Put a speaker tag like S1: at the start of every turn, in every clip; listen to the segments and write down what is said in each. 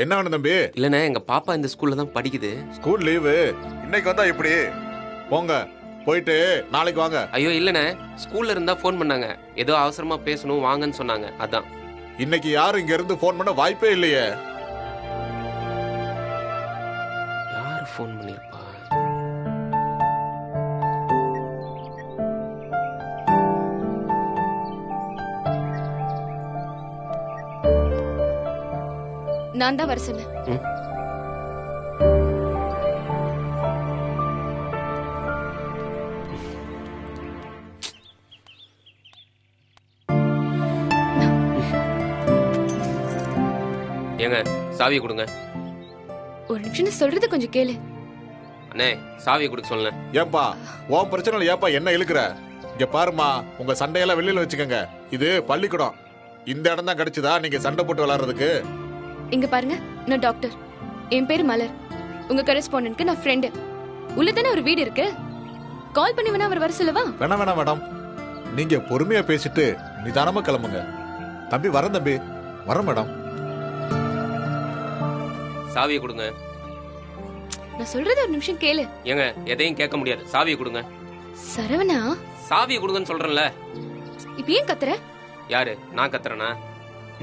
S1: என்ன வேணும் தம்பி?
S2: இல்லண்ணே, எங்க பாப்பா இந்த ஸ்கூல்ல தான் படிக்குது.
S1: ஸ்கூல் லீவு இன்னைக்கு வந்தா எப்படி? போங்க, போயிட்டு நாளைக்கு வாங்க.
S2: ஐயோ இல்லண்ணே, ஸ்கூல்ல இருந்தா ஃபோன் பண்ணாங்க. ஏதோ அவசரமா பேசணும் வாங்கன்னு சொன்னாங்க, அதான்.
S1: இன்னைக்கு யாரும் இங்க இருந்து ஃபோன் பண்ண வாய்ப்பே இல்லையே.
S2: யாரு ஃபோன் பண்ணிருப்பா?
S3: நான் தான் வர சொன்னேன்.
S2: ஏங்க சாவியை கொடுங்க.
S3: ஒரு நிமிஷம் சொல்றது கொஞ்சம் கேளு.
S2: அண்ணே சாவியை கொடுக்க சொல்லுங்க.
S1: ஏன்பா உன் பிரச்சனை ஏப்பா என்ன இழுக்கிற? இங்க பாருமா, உங்க சண்டையெல்லாம் வெளியில வச்சுக்கோங்க. இது பள்ளிக்கூடம். இந்த இடம் தான் கிடைச்சதா நீங்க சண்டை போட்டு விளையாடுறதுக்கு?
S3: இங்க பாருங்க, நான் டாக்டர். என் பேரு மலர். உங்க கரெஸ்பாண்டன்ட்க்கு நான் ஃப்ரெண்டு. உள்ளதானே ஒரு வீடு இருக்கு. கால் பண்ணி வேணா அவர் வர சொல்லவா?
S1: வேணாம் வேணாம் மேடம், நீங்க பொறுமையா பேசிட்டு நிதானமா கிளம்புங்க. தம்பி வரேன், தம்பி வரேன் மேடம்.
S2: சாவியை கொடுங்க.
S3: நான் சொல்றது ஒரு நிமிஷம் கேளு.
S2: ஏங்க எதையும் கேட்க முடியாது, சாவியை கொடுங்க.
S3: சரவணா,
S2: சாவியை கொடுங்கன்னு சொல்றேன்ல.
S3: இப்ப ஏன் கத்துற?
S2: யாரு? நான் கத்துறேனா?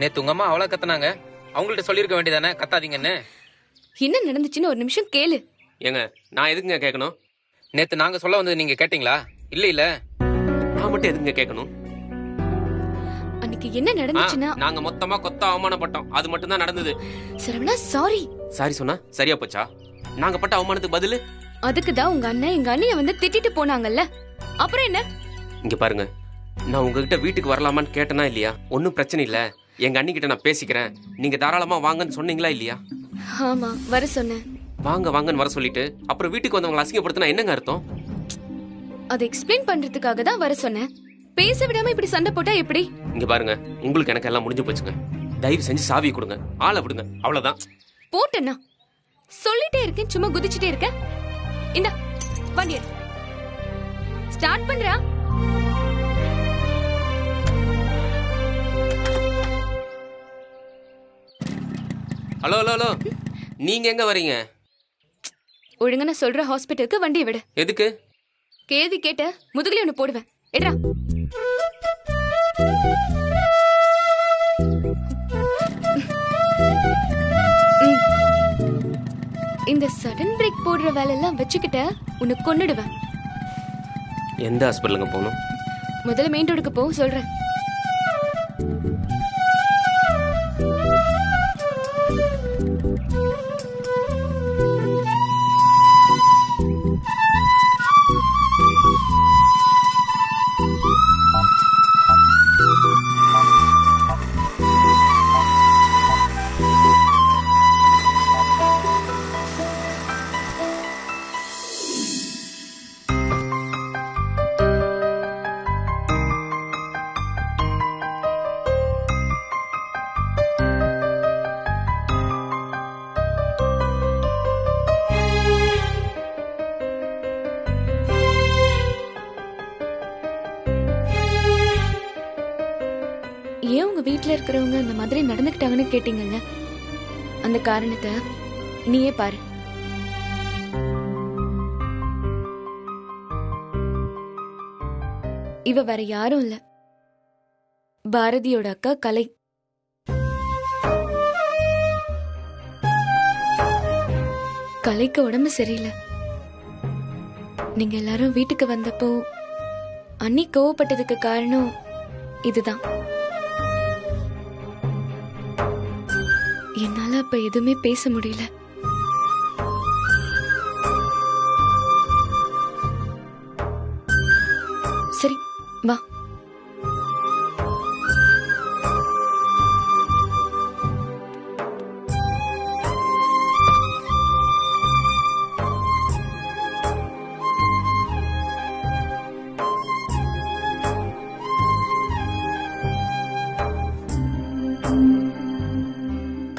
S4: நேத்து உங்க அம்மா அவ்வளோ கத்துனாங்க, அவங்கள்ட்ட சொல்லியிருக்க வேண்டியதானே கத்தாதீங்கன்னு.
S3: என்ன நடந்துச்சுன்னு ஒரு நிமிஷம் கேளு.
S2: ஏங்க நான் எதுக்குங்க கேட்கணும்?
S4: நேத்து நாங்க சொல்ல வந்தது நீங்க கேட்டீங்களா? இல்ல இல்ல,
S2: நான் மட்டும் எதுக்குங்க கேட்கணும்?
S3: அன்னைக்கு என்ன நடந்துச்சுன்னா
S2: நாங்க மொத்தமா கொத்த அவமானப்பட்டோம், அது மட்டும் தான் நடந்தது.
S3: சரவணா சாரி.
S2: சாரி சொன்னா சரியா போச்சா? நாங்க பட்ட அவமானத்துக்கு பதிலு
S3: அதுக்குதான் உங்க அண்ணன் எங்க அண்ணிய வந்து திட்டிட்டு போனாங்கல்ல, அப்புறம் என்ன?
S2: இங்க பாருங்க, நான் உங்ககிட்ட வீட்டுக்கு வரலாமான்னு கேட்டனா இல்லையா? ஒன்னும் பிரச்சனை இல்ல, எங்க அண்ணி கிட்ட நான் பேசிக்கிறேன், நீங்க தாராளமா வாங்கன்னு சொன்னீங்களா இல்லையா?
S3: ஆமா, வர சொன்னேன்.
S2: வாங்க வாங்கன்னு வர சொல்லிட்டு அப்புறம் வீட்டுக்கு வந்தவங்களை அசிங்கப்படுத்தினா என்னங்க அர்த்தம்?
S3: அதை எக்ஸ்பிளைன் பண்றதுக்காக தான் வர சொன்னேன். பேச விடாம இப்படி சண்டை போட்டா எப்படி?
S2: இங்க பாருங்க, உங்களுக்கு எனக்கு எல்லாம் முடிஞ்சு போச்சுங்க. தயவு செஞ்சு சாவி கொடுங்க, ஆளை விடுங்க, அவ்வளவுதான்.
S3: போட்டேன்னா சொல்லிட்டே இருக்கேன், சும்மா குதிச்சுட்டே இருக்க. இந்த வண்டி ஸ்டார்ட் பண்றா.
S2: ஹலோ ஹலோ ஹலோ, நீங்க எங்க வரீங்க?
S3: ஒழுங்கா நான் சொல்ற ஹாஸ்பிட்டலுக்கு வண்டியை விடு.
S2: எதுக்கு?
S3: கேள்வி கேட்ட முதுகுல ஒண்ணு போடுவேன். எடுறா. இந்த சடன் பிரேக் போடுற வேலையெல்லாம் வச்சுக்கிட்ட உன்னை கொன்னுடுவேன்.
S2: எந்த ஹாஸ்பிட்டலுங்க போகணும்?
S3: முதல்ல மெயின் ரோடுக்கு போ, சொல்றேன். ஏன் உங்க வீட்டுல இருக்கிறவங்க இந்த மாதிரி நடந்துக்கிட்டாங்கன்னு கேட்டீங்கல்ல, அந்த காரணத்தை நீயே பாரு. இவ வேற யாரும் இல்ல, பாரதியோட அக்கா கலை. கலைக்கு உடம்பு சரியில்லை. நீங்க எல்லாரும் வீட்டுக்கு வந்தப்போ அண்ணி கோவப்பட்டதுக்கு காரணம் இதுதான். என்னால அப்ப எதுவுமே பேச முடியல. சரி வா.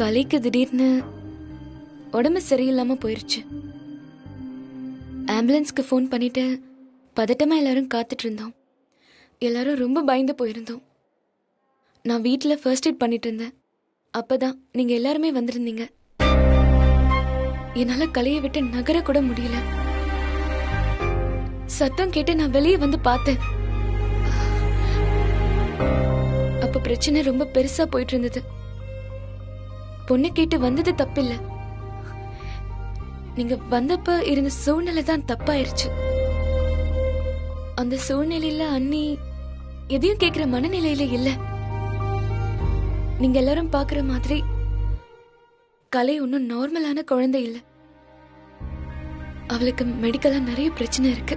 S3: கலைக்கு திடீர்னு உடம்பு சரியில்லாம போயிருச்சு. ஆம்புலன்ஸ்க்கு ஃபோன் பண்ணிட்டு பதட்டமா எல்லாரும் காத்துட்டு இருந்தோம். எல்லாரும் ரொம்ப பயந்து போயிருந்தோம். நான் வீட்டில் ஃபர்ஸ்ட் எய்ட் பண்ணிட்டு இருந்தேன். அப்பதான் நீங்க எல்லாருமே வந்திருந்தீங்க. என்னால கலையை விட்டு நகர கூட முடியல. சத்தம் கேட்டு நான் வெளியே வந்து பார்த்தேன். அப்ப பிரச்சனை ரொம்ப பெருசா போயிட்டு இருந்தது. பொண்ணு கேட்டு வந்தது தப்பில்ல, நீங்க வந்தப்ப இருந்த சூழ்நிலை தான் தப்பாயிருச்சு. அந்த சூழ்நிலையில அண்ணி எதையும் கேக்குற மனநிலையில இல்ல. நீங்க எல்லாரும் பாக்குற மாதிரி கலை ஒன்னும் நார்மலான குழந்தை இல்ல. அவளுக்கு மெடிக்கலா நிறைய பிரச்சனை இருக்கு.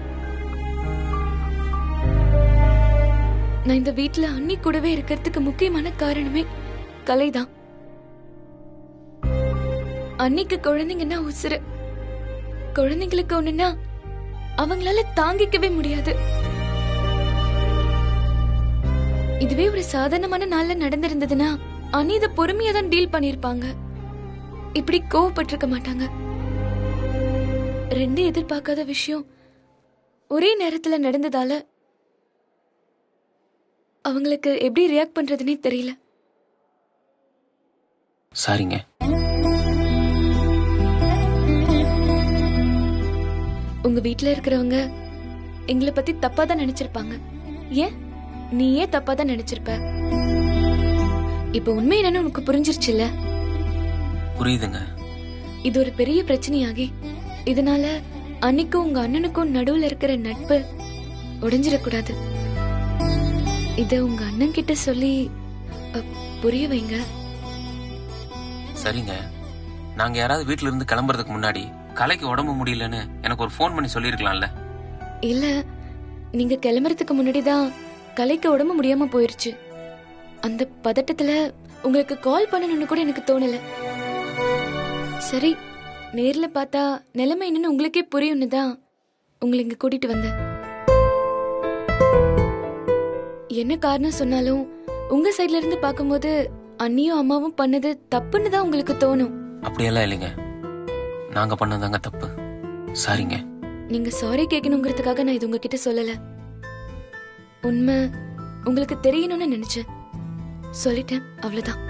S3: நான் இந்த வீட்டுல அண்ணி கூடவே இருக்கிறதுக்கு முக்கியமான காரணமே கலைதான். அன்னிக்கு குழந்தைங்கன்னா உசுறு. குழந்தைங்களுக்கு ஒண்ணுன்னா அவங்களால தாங்கிக்கவே முடியாது. இதுவே ஒரு சாதாரணமான நாள்ல நடந்திருந்ததுன்னா அண்ணி இத பொறுமையா தான் டீல் பண்ணிருப்பாங்க. இப்படி கோவப்பட்டிருக்க மாட்டாங்க. ரெண்டு எதிர்பார்க்காத விஷயம் ஒரே நேரத்துல நடந்ததால அவங்களுக்கு எப்படி ரியாக்ட் பண்றதுன்னே தெரியல.
S2: சாரிங்க.
S3: உங்க வீட்ல இருக்கிறவங்க எங்களை பத்தி தப்பா தான் நினைச்சிருப்பாங்க. ஏன் நீ ஏன் தப்பா தான் நினைச்சிருப்ப? இப்ப உண்மை என்னன்னு உனக்கு புரிஞ்சிருச்சுல்ல?
S2: புரியுதுங்க.
S3: இது ஒரு பெரிய பிரச்சனையாகி இதனால அன்னைக்கும் உங்க அண்ணனுக்கும் நடுவுல இருக்கிற நட்பு உடைஞ்சிடக்கூடாது. இத உங்க அண்ணன் கிட்ட சொல்லி புரிய வைங்க.
S2: சரிங்க. நாங்க யாராவது வீட்ல இருந்து கிளம்புறதுக்கு முன்னாடி கலைக்கு உடம்பு முடியலன்னு எனக்கு ஒரு ஃபோன் பண்ணி சொல்லிருக்கலாம்ல.
S3: இல்ல, நீங்க கிளம்புறதுக்கு முன்னாடிதான் கலைக்கு உடம்பு முடியாம போயிருச்சு. அந்த பதட்டத்துல உங்களுக்கு கால் பண்ணணும்னு கூட எனக்கு தோணல. சரி, நேர்ல பார்த்தா நிலைமை என்னன்னு உங்களுக்கே புரியும்னு தான் உங்களை இங்க கூட்டிட்டு வந்தேன். என்ன காரணம் சொன்னாலும் உங்க சைட்ல இருந்து பாக்கும்போது அண்ணியும் அம்மாவும் பண்ணது தப்புன்னு தான் உங்களுக்கு தோணும்.
S2: அப்படியெல்லாம் இல்லைங்க, நாங்க பண்ணதாங்க தப்பு. சாரிங்க.
S3: நீங்க சாரி கேட்கணுங்கிறதுக்காக நான் இது உங்ககிட்ட சொல்லல. உண்மை உங்களுக்கு தெரியணும்னு நினைச்சேன், சொல்லிட்டேன், அவ்வளவுதான்.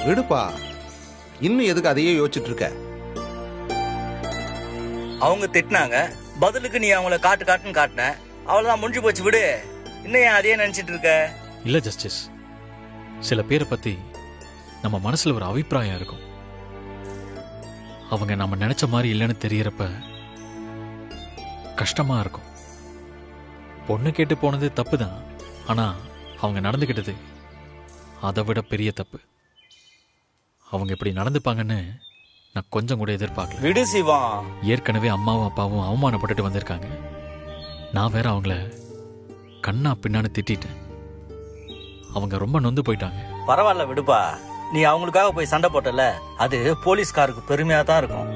S5: விடுப்பா, இன்னும் எதுக்கு அதையே யோசிச்சுட்டு இருக்க?
S6: அவங்க திட்டினாங்க, பதிலுக்கு நீ அவங்கள காட்டுன்னு காட்டின, அவ்வளவுதான், முடிஞ்சு போச்சு, விடு. இன்னும் ஏன் அதையே நினைச்சிட்டு இருக்க?
S7: இல்ல ஜஸ்டிஸ், சில பேரை பத்தி நம்ம மனசுல ஒரு அபிப்பிராயம் இருக்கும். அவங்க நம்ம நினைச்ச மாதிரி இல்லைன்னு தெரியறப்ப கஷ்டமா இருக்கும். பொண்ணு கேட்டு போனது தப்பு தான், ஆனா அவங்க நடந்துகிட்டது அதை விட பெரிய தப்பு. அவங்க இப்படி நடந்துப்பாங்கன்னு நான் கொஞ்சம் கூட எதிர்பார்க்கல.
S6: விடு சிவா.
S7: ஏற்கனவே அம்மாவும் அப்பாவும் அவமானப்பட்டுட்டு வந்திருக்காங்க. நான் வேற அவங்கள கண்ணா பின்னான்னு திட்டேன். அவங்க ரொம்ப நொந்து போயிட்டாங்க.
S6: பரவாயில்ல, விடுப்பா. நீ அவங்களுக்காக போய் சண்டை போட்டல, அது போலீஸ்காருக்கு பெருமையா தான் இருக்கும்.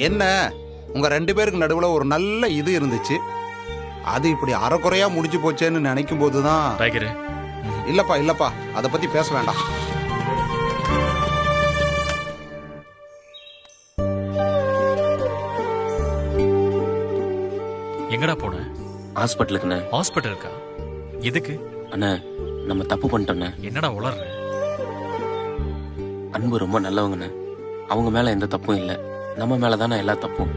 S5: என்ன, உங்க ரெண்டு பேருக்கு நடுவுல ஒரு நல்ல இது இருந்துச்சு, அது இப்படி அறக்குறையா முடிஞ்சு போச்சேன்னு நினைக்கும் போதுதான்.
S7: டைகரு,
S5: இல்லப்பா, அதை பத்தி பேச வேண்டாம்.
S7: எங்கடா போன?
S2: ஹாஸ்பிட்டலுக்குண்ணே.
S7: ஹாஸ்பிட்டலுக்கா? எதுக்கு?
S2: அண்ணா, நம்ம தப்பு பண்ணிட்டோண்ணே.
S7: என்னடா உளர்ற?
S2: அன்பு ரொம்ப நல்லவங்கண்ணே. அவங்க மேல எந்த தப்பும் இல்லை, நம்ம மேலதானே எல்லா தப்பும்.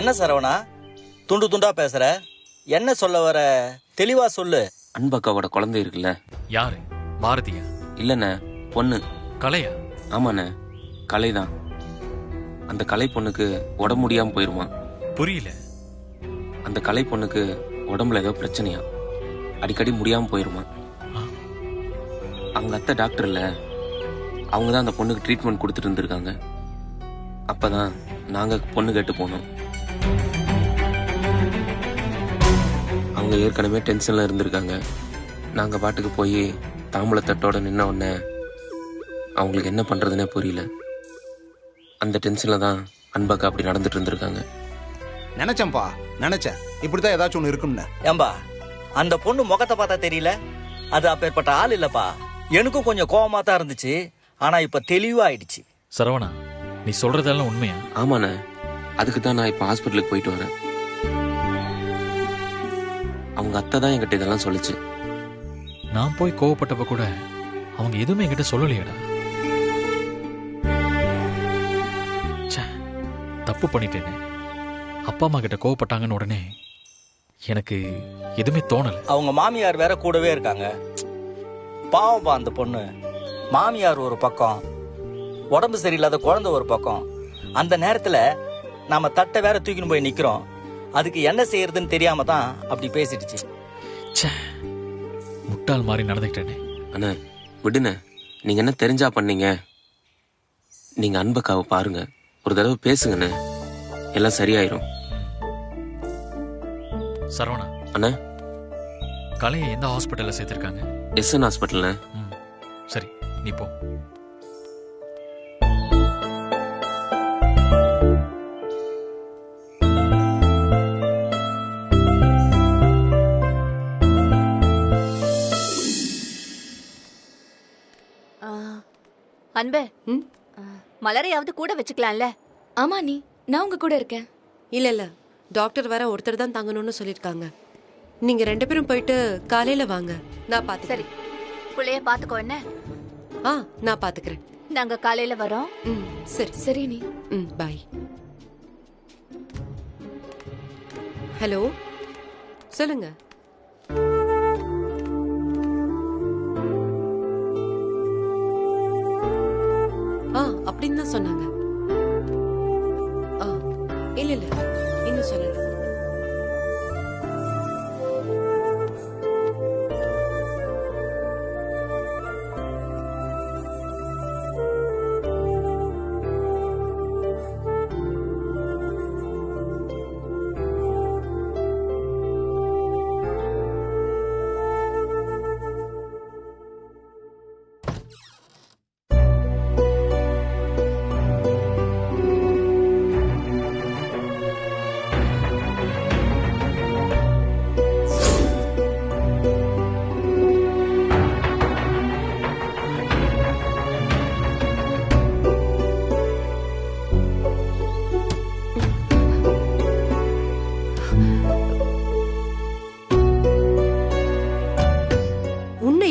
S6: என்ன சரவணா துண்டு துண்டா பேசுற? என்ன சொல்ல வர? தெளிவா சொல்லு.
S2: அன்பக்காவோட குழந்தை இருக்குல்ல?
S7: யாரு? பாரதியா?
S2: இல்லண்ணே, பொண்ணு.
S7: கலையா?
S2: ஆமாண்ணே, கலைதான். அந்த கலை பொண்ணுக்கு உடம்பு முடியாம போயிருமா?
S7: புரியல.
S2: அந்த கலை பொண்ணுக்கு உடம்புல ஏதோ பிரச்சனையா, அடிக்கடி முடியாம போயிருமா. அவங்க அத்தை டாக்டர் இல்ல, அவங்க தான் அந்த பொண்ணுக்கு ட்ரீட்மெண்ட் கொடுத்துட்டு இருந்திருக்காங்க. அப்பதான் நாங்க பொண்ணு கேட்டு போனோம். அவங்க ஏற்கனவே டென்ஷன்ல இருந்திருக்காங்க. நாங்க பாட்டுக்கு போய் தாம்பூலத்தட்டோட நின்ன உடனே அவங்களுக்கு என்ன பண்றதுன்னே புரியல. அந்த டென்ஷன்ல தான் அன்பக்கா அப்படி நடந்துட்டு இருந்திருக்காங்க.
S5: நினைச்சேன்பா, நினைச்சேன் இப்படிதான் ஏதாச்சும் ஒண்ணு இருக்கும்னு.
S6: ஏம்பா, அந்த பொண்ணு முகத்தை பார்த்தா தெரியல, அது அப்பேற்பட்ட ஆள் இல்லப்பா. எனக்கும் கொஞ்சம் கோவமா தான் இருந்துச்சு, ஆனா இப்ப தெளிவா ஆயிடுச்சு.
S7: சரவணா, நீ சொல்றதெல்லாம் உண்மையா?
S2: ஆமாண்ணே, அதுக்கு தான் நான் இப்ப ஹாஸ்பிட்டலுக்கு போயிட்டு வரேன். அவங்க அத்தை தான் என்கிட்ட இதெல்லாம் சொல்லுச்சு.
S7: நான் போய் கோவப்பட்டப்ப கூட அவங்க எதுவுமே என்கிட்ட சொல்லலையேடா. ச்சே, தப்பு பண்ணிட்டேனே. அப்பா அம்மா கிட்ட கோவப்பட்டாங்கன்னு உடனே எனக்கு எதுவுமே தோணல.
S6: அவங்க மாமியார் வேற கூடவே இருக்காங்க. பாவம்பா அந்த பொண்ணு. மாமியார் ஒரு பக்கம், உடம்பு சரியில்லாத குழந்தை ஒரு பக்கம். அந்த நேரத்துல நாம தட்டை வேற தூக்கின்னு போய் நிக்கிறோம். அதுக்கு என்ன செய்யறதுன்னு தெரியாம தான் அப்படி பேசிடுச்சு.
S7: ச்சே, முட்டாள் மாதிரி நடந்துக்கிட்டேனே.
S2: அண்ணா விடுண்ணே, நீங்க என்ன தெரிஞ்சா பண்ணீங்க? நீங்க அன்பக்காவை பாருங்க, ஒரு தடவை பேசுங்கண்ணே, எல்லாம் சரியாயிரும்.
S7: சரவணா
S2: அண்ணா,
S7: கலையை எந்த ஹாஸ்பிட்டல்ல சேர்த்திருக்காங்க?
S2: எஸ்என் ஹாஸ்பிட்டல்ல.
S7: சரி, நீ போ.
S8: அன்பே, மலரையாவது கூட வச்சுக்கலாம்ல?
S3: ஆமா நீ, நான் உங்க கூட இருக்கேன்.
S9: இல்ல டாக்டர் வர ஒருத்தர் தான் தங்கணும்னு சொல்லிருக்காங்க. நீங்க 2 பேரும் போயிட்டு காலையில வாங்க, நான் பாத்துக்கிறேன்.
S8: சரி, புள்ளைய பாத்துக்கோ. என்ன?
S9: நான் பாத்துக்கிறேன்.
S8: நாங்க காலையில வரோம்.
S9: சரி
S3: சரி நீ.
S9: பாய். ஹலோ, சொல்லுங்க. அப்படின்னு தான் சொன்னாங்க. இல்ல இன்னும் சொல்லல.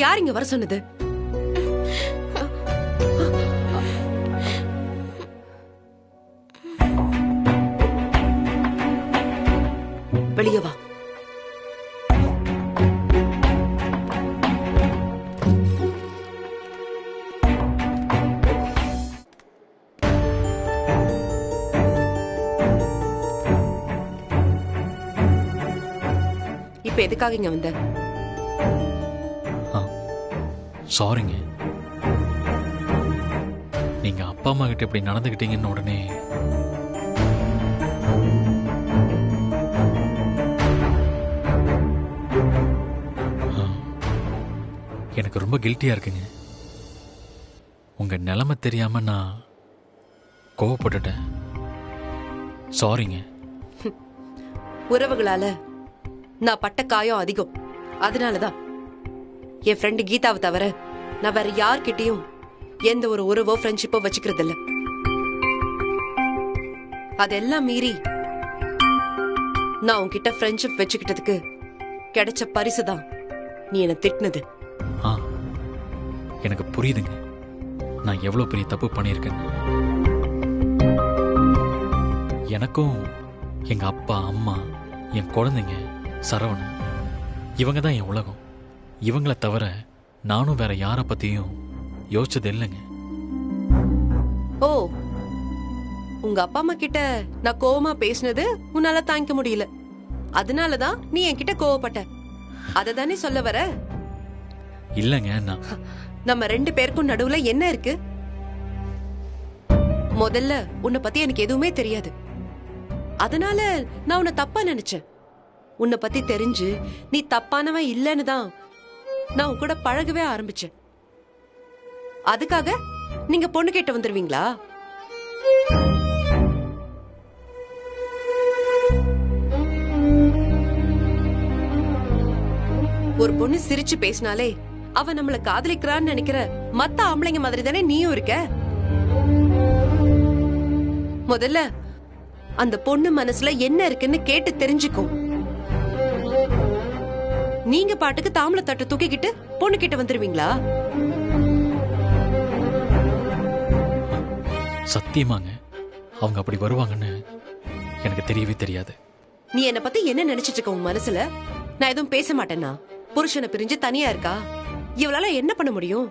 S9: யார் இங்க வர சொன்னது? வெளியே வா. இப்ப எதுக்காக இங்க வந்த?
S7: சாரிங்க, நீங்க அப்பா அம்மா கிட்ட இப்படி நடந்துக்கிட்டீங்கன்னு உடனே எனக்கு ரொம்ப கில்ட்டியா இருக்குங்க. உங்க நிலைமை தெரியாம நான் கோவப்பட்டுட்டேன். சாரிங்க.
S9: உறவுகளால நான் பட்ட காயம் அதிகம். அதனாலதான் என் ஃப்ரெண்டு கீதாவை தவிர நான் வேற யார்கிட்டயும் எந்த ஒரு உறவோ ஃப்ரெண்ட்ஷிப்போ வச்சுக்கிறது இல்ல. அதெல்லாம் மீறி நான் உன்கிட்ட ஃப்ரெண்ட்ஷிப் வச்சுக்கிட்டதுக்கு கிடைச்ச பரிசுதான் நீ என்ன திட்டினது.
S7: எனக்கு புரியுதுங்க, நான் எவ்வளவு பெரிய தப்பு பண்ணியிருக்கேன்னு. எனக்கும் எங்க அப்பா அம்மா, என் குழந்தைங்க, சரவணன், இவங்க தான் என் உலகம். இவங்கள தவிர நானும் வேற யார பத்தியும் யோசிச்சது இல்லைங்க.
S9: ஓ, உங்க அப்பா அம்மா கிட்ட நான் கோவமா பேசினது உன்னால தாங்கிக்க முடியல, அதனாலதான் நீ என்கிட்ட கோவப்பட்ட. அததானே சொல்ல வர?
S7: இல்லங்க,
S9: நம்ம 2 பேருக்கும் நடுவுல என்ன இருக்கு? முதல்ல உன்னை பத்தி எனக்கு எதுவுமே தெரியாது. அதனால நான் உன்னை தப்பா நினைச்சேன். உன்னை பத்தி தெரிஞ்சு நீ தப்பானவன் இல்லன்னு தான் நான் உன் கூட பழகவே ஆரம்பிச்சேன். அதுக்காக நீங்க பொண்ணு கேட்டு வந்துருவீங்களா? ஒரு பொண்ணு சிரிச்சு பேசினாலே அவ நம்மள காதலிக்கிறான்னு நினைக்கிற மத்த ஆம்பளைங்க மாதிரி தானே நீயும் இருக்க. முதல்ல அந்த பொண்ணு மனசுல என்ன இருக்குன்னு கேட்டு தெரிஞ்சுக்கும். நீங்க பாட்டுக்கு தாம்பளை தட்டு தூக்கிக்கிட்டு பொண்ணு கிட்ட வந்துருவீங்களா?
S7: சத்தியமாங்க அவங்க அப்படி வருவாங்கன்னு எனக்கு தெரியவே தெரியாது.
S9: நீ என்ன பத்தி என்ன நினைச்சிட்டு இருக்க உன் மனசுல? நான் எதுவும் பேச மாட்டேன்னா? புருஷனை பிரிஞ்சு தனியா இருக்கா, இவளால என்ன பண்ண முடியும்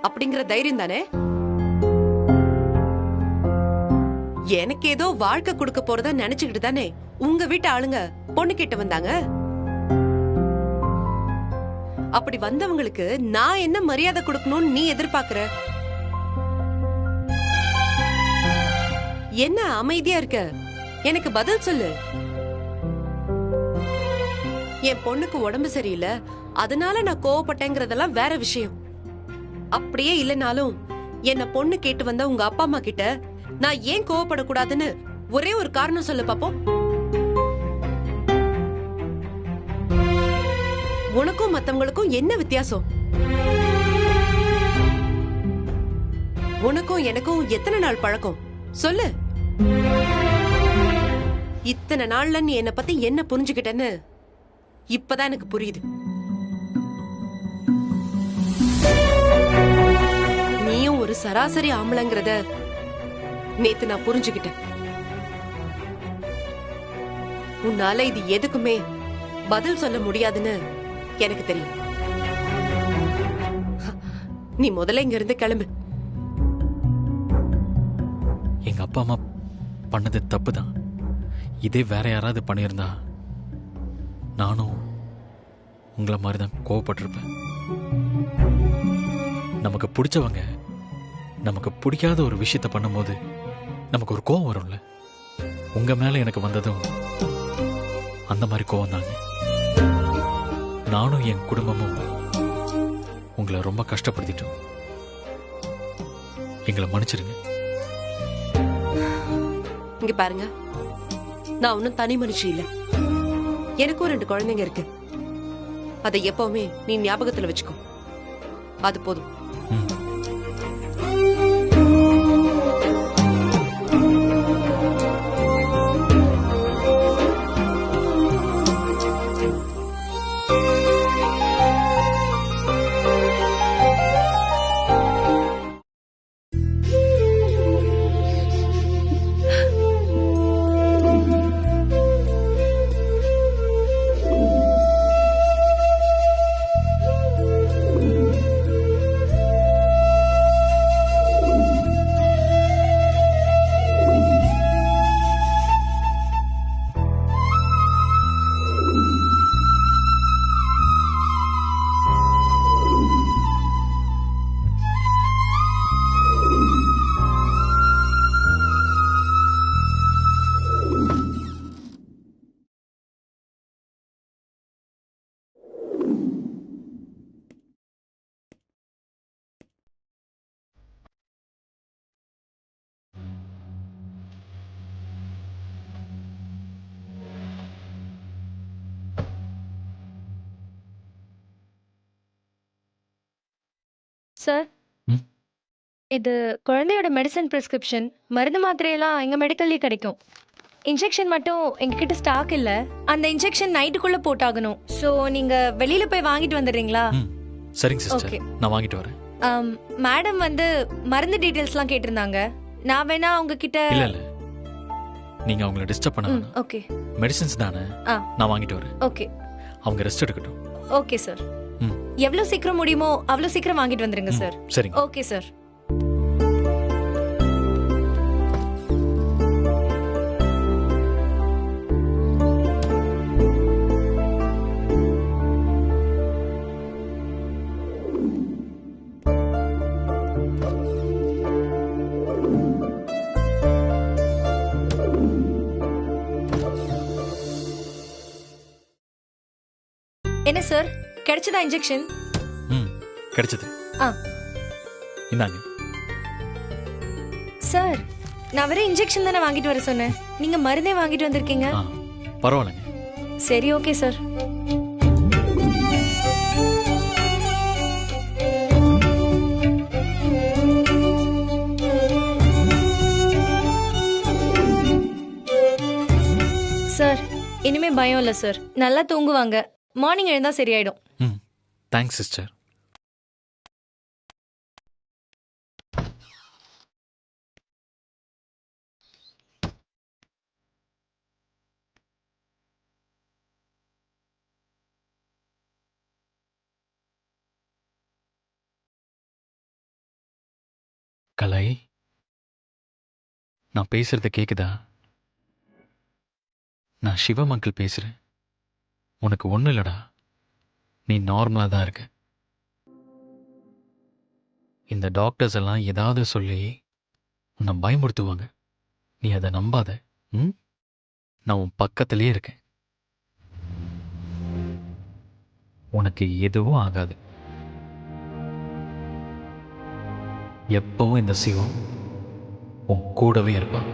S9: அப்படிங்கிற தைரியம் தானே? எனக்கு ஏதோ வாழ்க்கை கொடுக்க போறதா நினைச்சுக்கிட்டு தானே உங்க வீட்டு ஆளுங்க பொண்ணு கேட்டு வந்தாங்க. அப்படி வந்தவங்களுக்கு நான் என்ன மரியாதை கொடுக்கணும்னு நீ எதிர்பார்க்கிற? என்ன அமைதியா இருக்க? எனக்கு பதில் சொல்லு. என் பொண்ணுக்கு உடம்பு சரியில்லை, அதனால நான் கோவப்பட்டேங்கிறதெல்லாம் வேற விஷயம். அப்படியே இல்லைனாலும் என்ன பொண்ணு கேட்டு வந்த உங்க அப்பா அம்மா கிட்ட நான் ஏன் கோவப்படக்கூடாதுன்னு ஒரே ஒரு காரணம் சொல்லு பாப்போம். உனக்கும் மத்தவங்களுக்கும் என்ன வித்தியாசம்? உனக்கும் எனக்கும் எத்தனை நாள் பழக்கம் சொல்லு. இத்தனை நாள்ல நீ என்ன பத்தி என்ன புரிஞ்சுக்கிட்டேன்னு இப்பதான் எனக்கு புரியுது. நீயும் ஒரு சராசரி ஆம்பளைங்கிறத நேத்து நான் புரிஞ்சுக்கிட்டேன். உன்னால இது எதுக்குமே பதில் சொல்ல முடியாதுன்னு எனக்கு தெரியும். நீ முதல்ல இங்க இருந்து கிளம்பு.
S7: எங்க அப்பா அம்மா பண்ணது தப்பு தான். இதே வேற யாராவது பண்ணியிருந்தா நானும் உங்களை மாதிரி தான் கோவப்பட்டிருப்பேன். நமக்கு பிடிச்சவங்க நமக்கு பிடிக்காத ஒரு விஷயத்த பண்ணும்போது நமக்கு ஒரு கோவம் வரும்ல. உங்க மேல எனக்கு வந்ததும் அந்த மாதிரி கோவம் தாங்க. நானும் என் குடும்பமும் உங்களை ரொம்ப கஷ்டப்படுத்திட்டோம். எங்களை மன்னிச்சிருங்க.
S9: இங்க பாருங்க, நான் ஒன்னும் தனி மனுஷி இல்ல. எனக்கும் 2 குழந்தைங்க இருக்கு. அதை எப்பவுமே நீ ஞாபகத்துல வச்சுக்கோ. அது போதும்.
S10: சார், இது குழந்தையோட மெடிசன் பிரிஸ்கிரிப்ஷன். மருந்து மாத்திரையெல்லாம் எங்கள் மெடிக்கல்லே கிடைக்கும். இன்ஜெக்ஷன் மட்டும் எங்ககிட்ட ஸ்டாக் இல்லை. அந்த இன்ஜெக்ஷன் நைட்டுக்குள்ளே போட்டாகணும். ஸோ நீங்கள் வெளியில் போய் வாங்கிட்டு வந்துடுறீங்களா?
S7: சரிங்க சிஸ்டர், நான் வாங்கிட்டு வரேன்.
S10: மேடம் வந்து மருந்து டீட்டெயில்ஸ்லாம் கேட்டிருந்தாங்க. நான் வேணா உங்ககிட்ட
S7: இல்ல இல்ல, நீங்க அவங்கள டிஸ்டர்ப் பண்ண வேணாம்.
S10: ஓகே.
S7: மெடிசன்ஸ் தானே, நான் வாங்கிட்டு வரேன்.
S10: ஓகே.
S7: அவங்க ரெஸ்ட் எடுக்கட்டும்.
S10: Okay sir. எவ்வளோ சீக்கிரம் முடியுமோ அவ்வளோ சீக்கிரம் வாங்கிட்டு வந்துருங்க சார்.
S7: சரிங்க.
S10: Okay sir. என்ன சார், கிடைச்சதா இன்ஜெக்ஷன்?
S7: கிடைச்சது. இந்தாங்க.
S10: சார், நான் வேற இன்ஜெக்ஷன் தானே வாங்கிட்டு வர சொன்னேன். நீங்க மருந்தே வாங்கிட்டு வந்திருக்கீங்க.
S7: பரவாயில்லைங்க.
S10: சரி, ஓகே சார். சார், இனிமே பயம் இல்லை சார். நல்லா தூங்குவாங்க. மார்னிங் எழுந்தா சரியாயிடும்.
S7: Thanks sister. கலை, நான் பேசுறது கேக்குதா? நான் சிவம் அங்கிள் பேசுறேன். உனக்கு ஒன்றும் இல்லடா, நீ நார்மலாக தான் இருக்க. இந்த டாக்டர்ஸ் எல்லாம் ஏதாவது சொல்லி உன்னை பயமுறுத்துவாங்க. நீ அதை நம்பாத. ம், நான் உன் பக்கத்திலே இருக்கேன். உனக்கு எதுவும் ஆகாது. எப்பவும் இந்த சிவம் உன் கூடவே இருப்பான்.